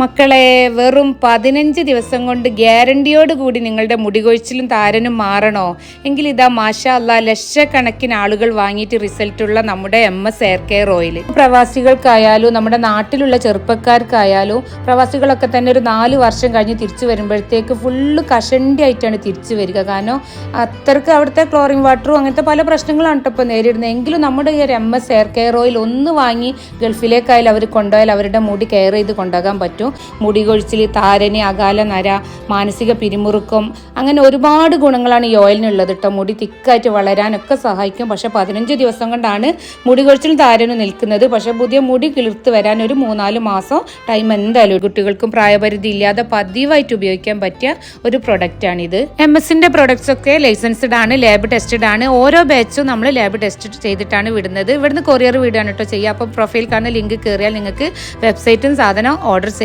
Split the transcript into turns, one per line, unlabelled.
മക്കളെ, വെറും 15 ദിവസം കൊണ്ട് ഗ്യാരണ്ടിയോട് കൂടി നിങ്ങളുടെ മുടികൊഴിച്ചിലും താരനും മാറണോ എങ്കിൽ ഇതാ മാഷാ അല്ലാ ലക്ഷക്കണക്കിന് ആളുകൾ വാങ്ങിയിട്ട് റിസൾട്ടുള്ള നമ്മുടെ MS ഹെയർ കെയർ ഓയിൽ. പ്രവാസികൾക്കായാലും നമ്മുടെ നാട്ടിലുള്ള ചെറുപ്പക്കാർക്കായാലും പ്രവാസികളൊക്കെ തന്നെ ഒരു 4 വർഷം കഴിഞ്ഞ് തിരിച്ചു വരുമ്പോഴത്തേക്ക് ഫുള്ള് കഷണ്ടി ആയിട്ടാണ് തിരിച്ചു വരിക. കാരണം അത്രക്ക് അവിടുത്തെ ക്ലോറിൻ വാട്ടറും അങ്ങനത്തെ പല പ്രശ്നങ്ങളാണ് കേട്ടോ ഇപ്പോൾ നേരിടുന്നത്. എങ്കിലും നമ്മുടെ ഈ ഒരു MS ഹെയർ കെയർ ഓയിൽ ഒന്ന് വാങ്ങി ഗൾഫിലേക്കായാലും അവർ കൊണ്ടുപോയാൽ അവരുടെ മുടി കെയർ ചെയ്ത് കൊണ്ടുപോകാൻ പറ്റും. മുടി കൊഴിച്ചിൽ, താരന്, അകാല നര, മാനസിക പിരിമുറുക്കം, അങ്ങനെ ഒരുപാട് ഗുണങ്ങളാണ് ഈ ഓയിലിനുള്ളത് കേട്ടോ. മുടി തിക്കായിട്ട് വളരാനൊക്കെ സഹായിക്കും. പക്ഷെ 15 ദിവസം കൊണ്ടാണ് മുടി കൊഴിച്ചിലും താരനും നിൽക്കുന്നത്. പക്ഷെ പുതിയ മുടി കിളിർത്ത് വരാൻ ഒരു 3-4 മാസം ടൈം എന്തായാലും. കുട്ടികൾക്കും പ്രായപരിധി ഇല്ലാതെ പതിവായിട്ട് ഉപയോഗിക്കാൻ പറ്റിയ ഒരു പ്രൊഡക്റ്റാണിത്. MS-ന്റെ പ്രൊഡക്ട്സ് ഒക്കെ ലൈസൻസ്ഡ് ആണ്, ലാബ് ടെസ്റ്റഡ് ആണ്. ഓരോ ബാച്ചും നമ്മൾ ലാബ് ടെസ്റ്റ് ചെയ്തിട്ടാണ് വിടുന്നത്. ഇവിടുന്ന് കൊറിയർ വിടുകയാണ് കേട്ടോ ചെയ്യുക. അപ്പോൾ പ്രൊഫൈൽ കാണുന്ന ലിങ്ക് കയറിയാൽ നിങ്ങൾക്ക് വെബ്സൈറ്റും സാധനം ഓർഡർ ചെയ്യാം.